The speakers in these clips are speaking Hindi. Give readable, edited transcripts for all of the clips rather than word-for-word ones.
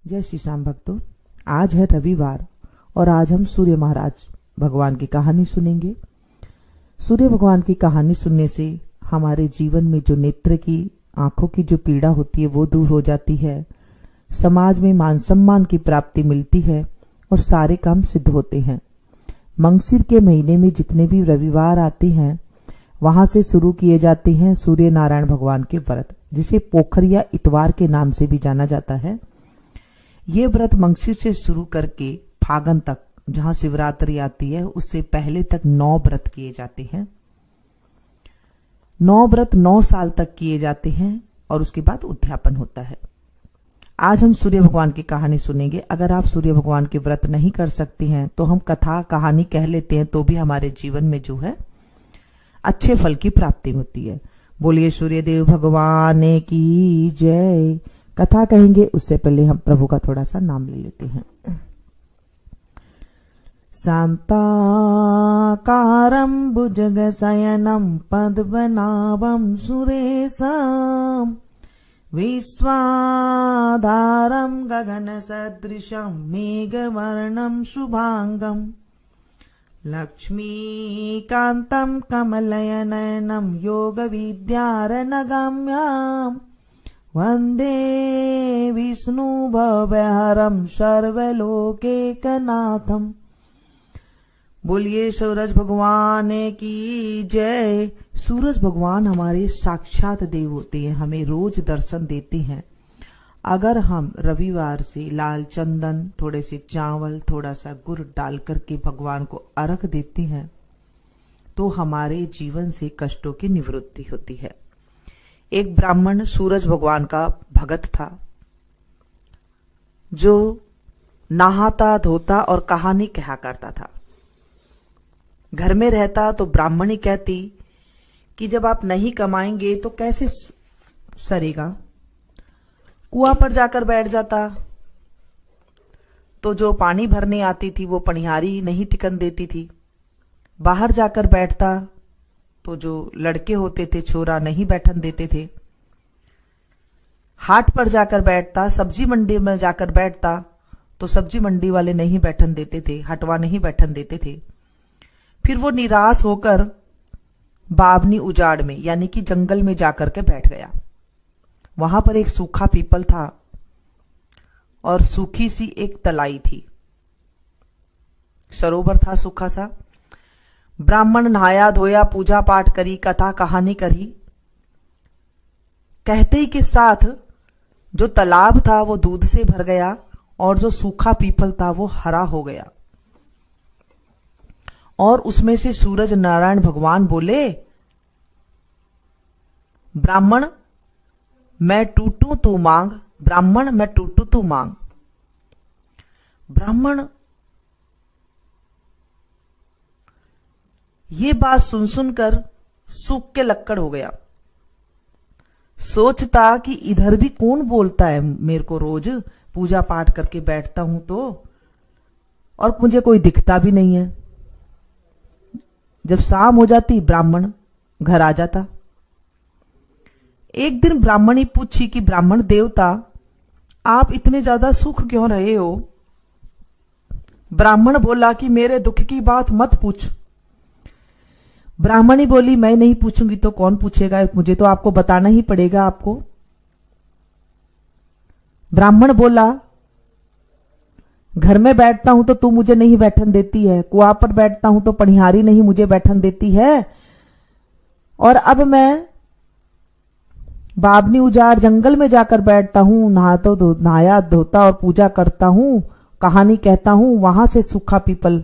जय श्री श्याम भक्तों, आज है रविवार और आज हम सूर्य महाराज भगवान की कहानी सुनेंगे। सूर्य भगवान की कहानी सुनने से हमारे जीवन में जो नेत्र की आंखों की जो पीड़ा होती है वो दूर हो जाती है, समाज में मान सम्मान की प्राप्ति मिलती है और सारे काम सिद्ध होते हैं। मंगसिर के महीने में जितने भी रविवार आते हैं वहां से शुरू किए जाते हैं सूर्य नारायण भगवान के व्रत, जिसे पोखरिया इतवार के नाम से भी जाना जाता है। ये व्रत मंगसिर से शुरू करके फागुन तक, जहां शिवरात्रि आती है, उससे पहले तक 9 व्रत किए जाते हैं। 9 व्रत 9 साल तक किए जाते हैं और उसके बाद उद्यापन होता है। आज हम सूर्य भगवान की कहानी सुनेंगे। अगर आप सूर्य भगवान के व्रत नहीं कर सकते हैं तो हम कथा कहानी कह लेते हैं, तो भी हमारे जीवन में जो है अच्छे फल की प्राप्ति होती है। बोलिए सूर्यदेव भगवान की जय। कथा कहेंगे उससे पहले हम प्रभु का थोड़ा सा नाम ले लेते हैं। शांताकारं भुजगशयनं पद्मनाभं सुरेशं विश्वाधारं गगनसदृशं मेघवर्णं शुभांगं लक्ष्मीकान्तं कमलनयनं योगविद्यारणगम्यं वन्दे विष्णुभवहरं सर्वलोकैकनाथम्। बोलिए सूरज भगवान की जय। सूरज भगवान हमारे साक्षात देव होते हैं, हमें रोज दर्शन देते हैं। अगर हम रविवार से लाल चंदन, थोड़े से चावल, थोड़ा सा गुड़ डाल करके भगवान को अर्घ देते हैं तो हमारे जीवन से कष्टों की निवृत्ति होती है। एक ब्राह्मण सूरज भगवान का भगत था, जो नहाता धोता और कहानी कहा करता था। घर में रहता तो ब्राह्मणी कहती कि जब आप नहीं कमाएंगे तो कैसे सरेगा। कुआं पर जाकर बैठ जाता तो जो पानी भरने आती थी वो पनिहारी नहीं टिकन देती थी। बाहर जाकर बैठता तो जो लड़के होते थे छोरा नहीं बैठन देते थे। हाट पर जाकर बैठता, सब्जी मंडी में जाकर बैठता तो सब्जी मंडी वाले नहीं बैठन देते थे, हटवा नहीं बैठन देते थे। फिर वो निराश होकर बावनी उजाड़ में यानी कि जंगल में जाकर के बैठ गया। वहां पर एक सूखा पीपल था और सूखी सी एक तलाई थी, सरोवर था सूखा सा। ब्राह्मण नहाया धोया, पूजा पाठ करी, कथा कहानी करी। कहते ही के साथ जो तालाब था वो दूध से भर गया और जो सूखा पीपल था वो हरा हो गया। और उसमें से सूरज नारायण भगवान बोले, ब्राह्मण मैं टूटू तू मांग, ब्राह्मण मैं टूटू तू मांग। ब्राह्मण ये बात सुन सुनकर सूख के लक्कड़ हो गया। सोचता कि इधर भी कौन बोलता है, मेरे को रोज पूजा पाठ करके बैठता हूं तो, और मुझे कोई दिखता भी नहीं है। जब शाम हो जाती ब्राह्मण घर आ जाता। एक दिन ब्राह्मणी पूछी कि ब्राह्मण देवता आप इतने ज्यादा सुख क्यों रहे हो। ब्राह्मण बोला कि मेरे दुख की बात मत पूछ। ब्राह्मणी बोली मैं नहीं पूछूंगी तो कौन पूछेगा, मुझे तो आपको बताना ही पड़ेगा आपको। ब्राह्मण बोला घर में बैठता हूं तो तू मुझे नहीं बैठन देती है, कुआं पर बैठता हूं तो पनिहारी नहीं मुझे बैठन देती है, और अब मैं बावनी उजाड़ जंगल में जाकर बैठता हूं, नहाया धोता और पूजा करता हूं, कहानी कहता हूं, वहां से सूखा पीपल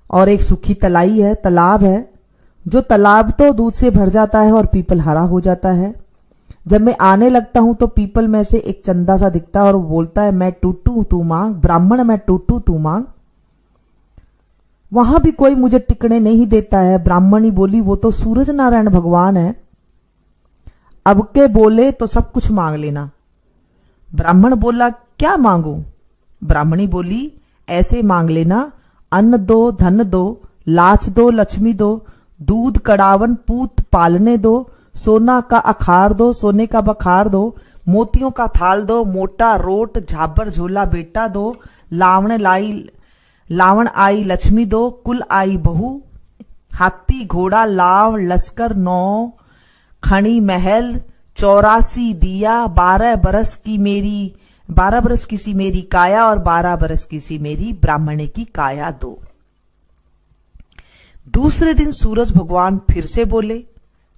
और एक सूखी तलाई है, तालाब है। जो तालाब तो दूध से भर जाता है और पीपल हरा हो जाता है। जब मैं आने लगता हूं तो पीपल में से एक चंदा सा दिखता है और वो बोलता है मैं टूटू तू मांग, ब्राह्मण मैं टूटू तू मांग। वहां भी कोई मुझे टिकने नहीं देता है। ब्राह्मणी बोली वो तो सूरज नारायण भगवान है, अब के बोले तो सब कुछ मांग लेना। ब्राह्मण बोला क्या मांगू। ब्राह्मणी बोली ऐसे मांग लेना, अन्न दो, धन दो, लाच दो, लक्ष्मी दो, दूध कड़ावन पूत पालने दो, सोना का अखार दो, सोने का बखार दो, मोतियों का थाल दो, मोटा रोट झाबर झोला बेटा दो, लावण आई लक्ष्मी दो, कुल आई बहू, हाथी घोड़ा लाव लश्कर 9 खणी महल, 84 दिया, 12 बरस की सी मेरी काया और 12 बरस की सी मेरी ब्राह्मणे की काया दो। दूसरे दिन सूरज भगवान फिर से बोले।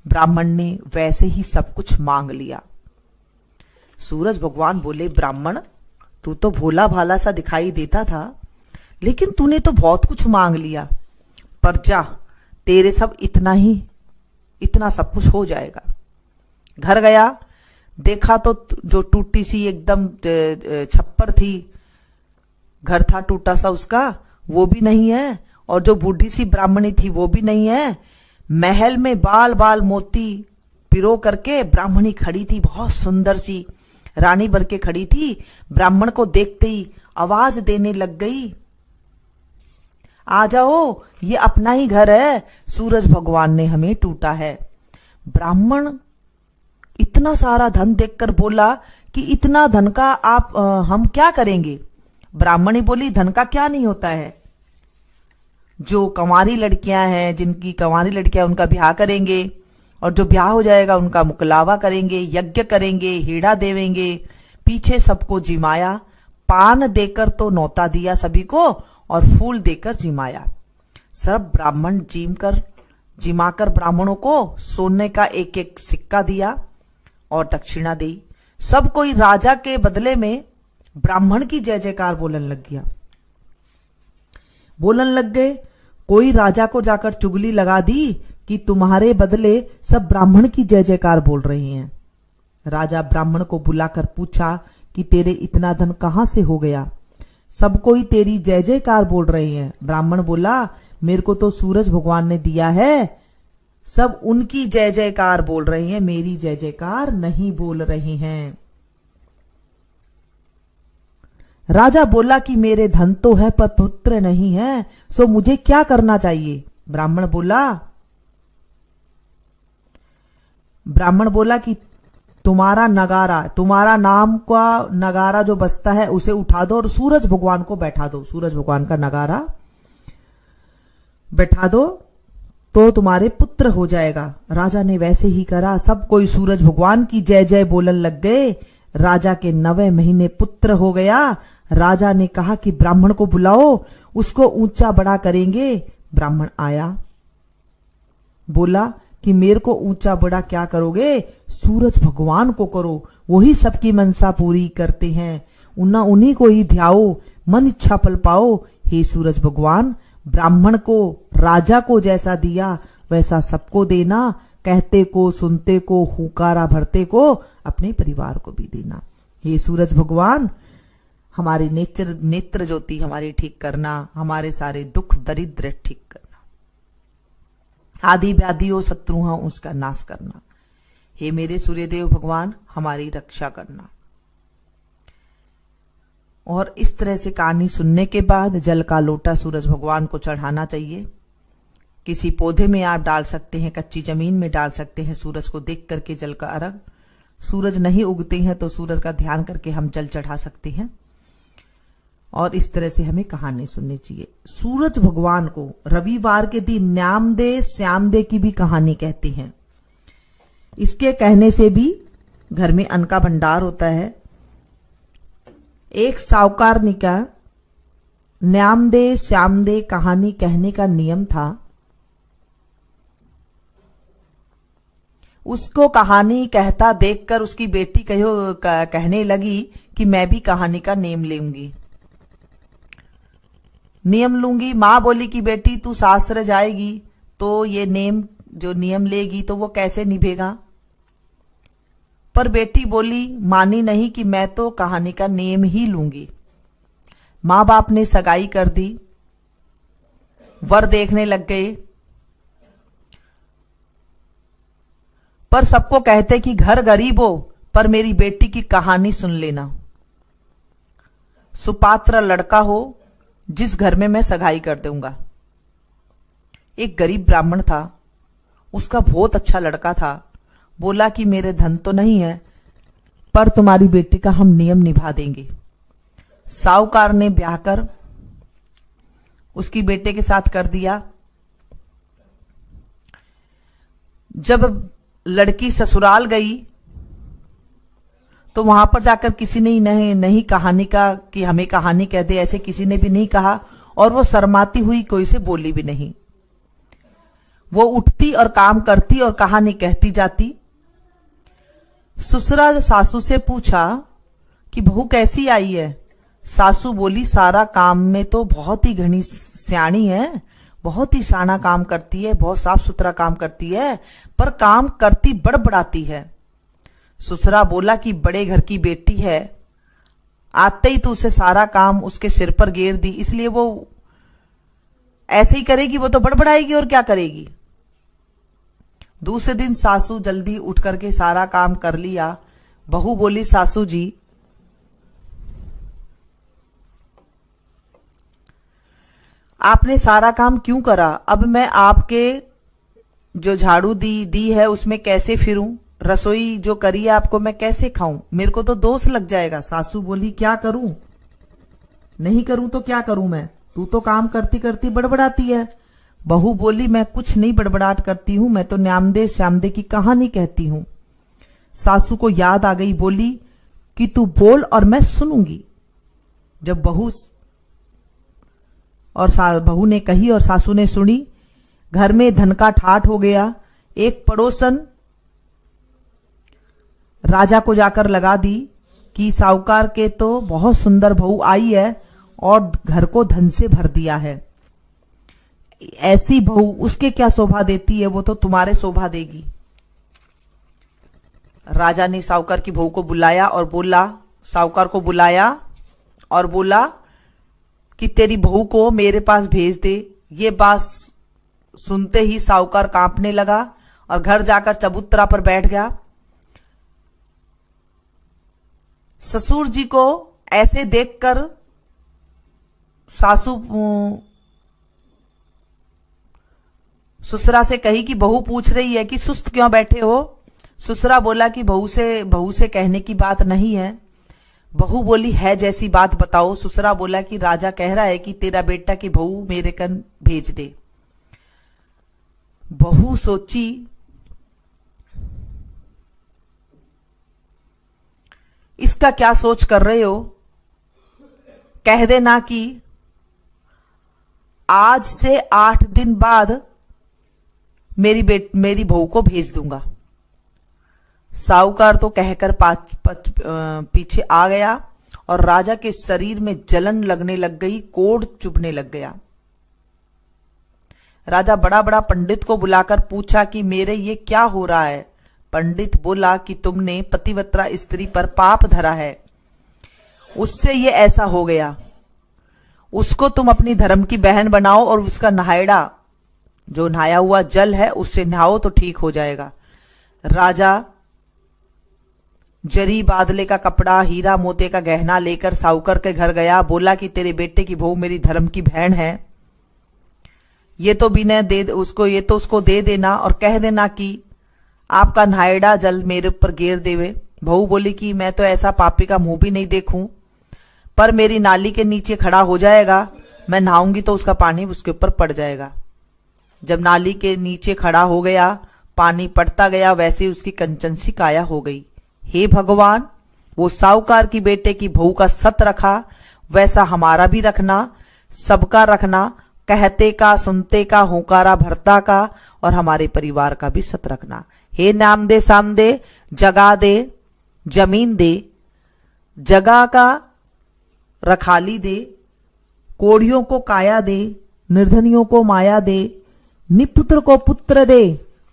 ब्राह्मण ने वैसे ही सब कुछ मांग लिया। सूरज भगवान बोले, ब्राह्मण तू तो भोला भाला सा दिखाई देता था, लेकिन तूने तो बहुत कुछ मांग लिया। पर जा, तेरे सब इतना सब कुछ हो जाएगा। घर गया, देखा तो जो टूटी सी एकदम छप्पर थी, घर था टूटा सा उसका, वो भी नहीं है, और जो बूढ़ी सी ब्राह्मणी थी वो भी नहीं है। महल में बाल बाल मोती पिरो करके ब्राह्मणी खड़ी थी, बहुत सुंदर सी रानी बन के खड़ी थी। ब्राह्मण को देखते ही आवाज देने लग गई, आ जाओ, ये अपना ही घर है, सूरज भगवान ने हमें टूटा है। ब्राह्मण इतना सारा धन देखकर बोला कि इतना धन का हम क्या करेंगे। ब्राह्मणी बोली, धन का क्या नहीं होता है, जो कंवारी लड़कियां हैं, जिनकी कंवारी लड़कियां, उनका ब्याह करेंगे, और जो ब्याह हो जाएगा उनका मुकलावा करेंगे, यज्ञ करेंगे, हीड़ा देवेंगे। पीछे सबको जिमाया, पान देकर तो नौता दिया सभी को, और फूल देकर जिमाया। सब ब्राह्मण जिमाकर ब्राह्मणों को सोने का एक एक सिक्का दिया और दक्षिणा दी। सब कोई राजा के बदले में ब्राह्मण की जय जयकार बोलन लग गए। कोई राजा को जाकर चुगली लगा दी कि तुम्हारे बदले सब ब्राह्मण की जय जयकार बोल रहे हैं। राजा ब्राह्मण को बुलाकर पूछा कि तेरे इतना धन कहां से हो गया, सब कोई तेरी जय जयकार बोल रहे हैं। ब्राह्मण बोला, मेरे को तो सूरज भगवान ने दिया है, सब उनकी जय जयकार बोल रहे हैं, मेरी जय जयकार नहीं बोल रहे हैं। राजा बोला कि मेरे धन तो है पर पुत्र नहीं है, सो मुझे क्या करना चाहिए। ब्राह्मण बोला कि तुम्हारा नाम का नगारा जो बजता है उसे उठा दो और सूरज भगवान को बैठा दो। सूरज भगवान का नगारा बैठा दो तो तुम्हारे पुत्र हो जाएगा। राजा ने वैसे ही करा, सब कोई सूरज भगवान की जय जय बोलन लग गए। राजा के 9वें महीने पुत्र हो गया। राजा ने कहा कि ब्राह्मण को बुलाओ, उसको ऊंचा बड़ा करेंगे। ब्राह्मण आया, बोला कि मेरे को ऊंचा बड़ा क्या करोगे, सूरज भगवान को करो, वही सबकी मनसा पूरी करते हैं, उन्हीं को ही ध्याओ, मन इच्छा फल पाओ। हे सूरज भगवान, ब्राह्मण को राजा को जैसा दिया वैसा सबको देना, कहते को सुनते को हुकारा भरते को अपने परिवार को भी देना। हे सूरज भगवान, हमारी नेत्र ज्योति हमारी ठीक करना, हमारे सारे दुख दरिद्र ठीक करना, आदि व्याधि हो शत्रु हो उसका नाश करना। हे मेरे सूर्यदेव भगवान, हमारी रक्षा करना। और इस तरह से कहानी सुनने के बाद जल का लोटा सूरज भगवान को चढ़ाना चाहिए। किसी पौधे में आप डाल सकते हैं, कच्ची जमीन में डाल सकते हैं, सूरज को देख करके जल का अर्घ। सूरज नहीं उगते हैं तो सूरज का ध्यान करके हम जल चढ़ा सकते हैं। और इस तरह से हमें कहानी सुननी चाहिए। सूरज भगवान को रविवार के दिन न्यामदे श्यामदे की भी कहानी कहते हैं। इसके कहने से भी घर में अन्न का भंडार होता है। एक साहूकार का न्यामदे श्यामदे कहानी कहने का नियम था। उसको कहानी कहता देखकर उसकी बेटी कहने लगी कि मैं भी कहानी का नियम लूंगी। माँ बोली कि बेटी तू शास्त्र जाएगी तो ये नियम लेगी तो वो कैसे निभेगा। पर बेटी बोली, मानी नहीं कि मैं तो कहानी का नियम ही लूंगी। माँ बाप ने सगाई कर दी, वर देखने लग गए, पर सबको कहते कि घर गरीब हो पर मेरी बेटी की कहानी सुन लेना। सुपात्र लड़का हो जिस घर में मैं सगाई कर दूंगा। एक गरीब ब्राह्मण था, उसका बहुत अच्छा लड़का था। बोला कि मेरे धन तो नहीं है पर तुम्हारी बेटी का हम नियम निभा देंगे। साहूकार ने ब्याह कर उसकी बेटे के साथ कर दिया। जब लड़की ससुराल गई तो वहां पर जाकर किसी ने नहीं कहानी का कि हमें कहानी कह दे, ऐसे किसी ने भी नहीं कहा, और वो शर्माती हुई कोई से बोली भी नहीं। वो उठती और काम करती और कहानी कहती जाती। ससुरा सासू से पूछा कि बहू कैसी आई है। सासू बोली सारा काम में तो बहुत ही घनी सियाणी है, बहुत ही साना काम करती है, बहुत साफ सुथरा काम करती है, पर काम करती बड़बड़ाती है। ससुरा बोला कि बड़े घर की बेटी है, आते ही तो उसे सारा काम उसके सिर पर घेर दी, इसलिए वो ऐसे ही करेगी, वो तो बड़बड़ाएगी और क्या करेगी। दूसरे दिन सासू जल्दी उठ करके सारा काम कर लिया। बहू बोली सासू जी आपने सारा काम क्यों करा, अब मैं आपके जो झाड़ू दी है उसमें कैसे फिरूं, रसोई जो करी है आपको मैं कैसे खाऊं, मेरे को तो दोष लग जाएगा। सासू बोली क्या करूं, नहीं करूं तो क्या करूं मैं, तू तो काम करती करती बड़बड़ाती है। बहू बोली मैं कुछ नहीं बड़बड़ाहट करती हूं, मैं तो न्यामदे श्यामदे की कहानी कहती हूं। सासू को याद आ गई, बोली कि तू बोल और मैं सुनूंगी। जब बहू ने कही और सासू ने सुनी, घर में धन का ठाठ हो गया। एक पड़ोसन राजा को जाकर लगा दी कि साहूकार के तो बहुत सुंदर बहू आई है और घर को धन से भर दिया है, ऐसी बहू उसके क्या शोभा देती है, वो तो तुम्हारे शोभा देगी। राजा ने साहूकार की बहू को बुलाया और बोला, साहूकार को बुलाया और बोला कि तेरी बहू को मेरे पास भेज दे। ये बात सुनते ही साहूकार कांपने लगा और घर जाकर चबूतरा पर बैठ गया। ससुर जी को ऐसे देखकर सासू ससुरा से कही कि बहू पूछ रही है कि सुस्त क्यों बैठे हो। ससुरा बोला कि बहू से कहने की बात नहीं है। बहू बोली है जैसी बात बताओ। ससुरा बोला कि राजा कह रहा है कि तेरा बेटा की बहू मेरे कन भेज दे। बहू सोची, इसका क्या सोच कर रहे हो, कह देना कि आज से 8 दिन बाद मेरी बहू को भेज दूंगा। साहूकार तो कहकर पीछे आ गया और राजा के शरीर में जलन लगने लग गई, कोढ़ चुभने लग गया। राजा बड़ा बड़ा पंडित को बुलाकर पूछा कि मेरे ये क्या हो रहा है। पंडित बोला कि तुमने पतिव्रता स्त्री पर पाप धरा है, उससे ये ऐसा हो गया। उसको तुम अपनी धर्म की बहन बनाओ और उसका नहायड़ा, जो नहाया हुआ जल है उससे नहाओ तो ठीक हो जाएगा। राजा जरी बादले का कपड़ा, हीरा मोते का गहना लेकर साहूकार के घर गया। बोला कि तेरे बेटे की बहू मेरी धर्म की बहन है, ये तो बिना दे उसको, ये तो उसको दे देना और कह देना कि आपका नहायड़ा जल मेरे ऊपर गिर देवे। बहू बोली कि मैं तो ऐसा पापी का मुंह भी नहीं देखूं, पर मेरी नाली के नीचे खड़ा हो जाएगा, मैं नहाऊंगी तो उसका पानी उसके ऊपर पड़ जाएगा। जब नाली के नीचे खड़ा हो गया, पानी पड़ता गया, वैसे उसकी कंचन सी काया हो गई। हे भगवान, वो साहूकार की बेटे की बहू का सत रखा, वैसा हमारा भी रखना, सबका रखना, कहते का, सुनते का, होकारा भरता का और हमारे परिवार का भी सत रखना। हे नाम दे सामदे, जगा दे, जमीन दे, जगह का रखाली दे, कोढ़ियों को काया दे, निर्धनियों को माया दे, निपुत्र को पुत्र दे,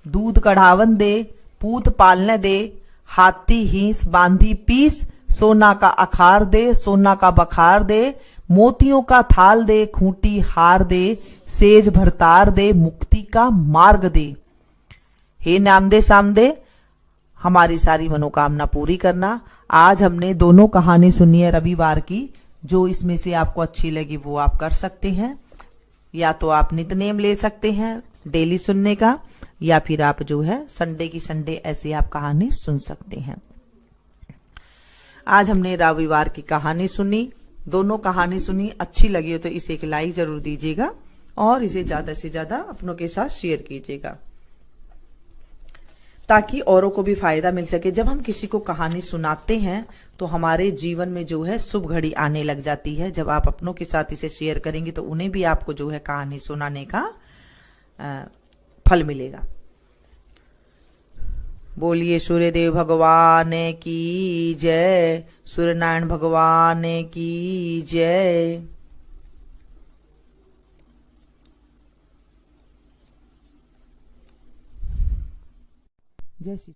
दूध कढ़ावन दे, पूत पालने दे, हाथी हींस बांधी पीस, सोना का अखार दे, सोना का बखार दे, मोतियों का थाल दे, खूंटी हार दे, सेज भरतार दे, मुक्ति का मार्ग दे। हे नामदे सामदे, हमारी सारी मनोकामना पूरी करना। आज हमने दोनों कहानी सुनी है रविवार की, जो इसमें से आपको अच्छी लगी वो आप कर सकते हैं, या तो आप नितनेम ले सकते हैं डेली सुनने का, या फिर आप जो है संडे की संडे ऐसे आप कहानी सुन सकते हैं। आज हमने रविवार की कहानी सुनी, दोनों कहानी सुनी, अच्छी लगी हो तो इसे एक लाइक जरूर दीजिएगा और इसे ज्यादा से ज्यादा अपनों के साथ शेयर कीजिएगा ताकि औरों को भी फायदा मिल सके। जब हम किसी को कहानी सुनाते हैं तो हमारे जीवन में जो है शुभ घड़ी आने लग जाती है। जब आप अपनों के साथ इसे शेयर करेंगे तो उन्हें भी आपको जो है कहानी सुनाने का फल मिलेगा। बोलिए सूर्यदेव भगवान की जय, सूर्यनारायण भगवान की जय। जय श्री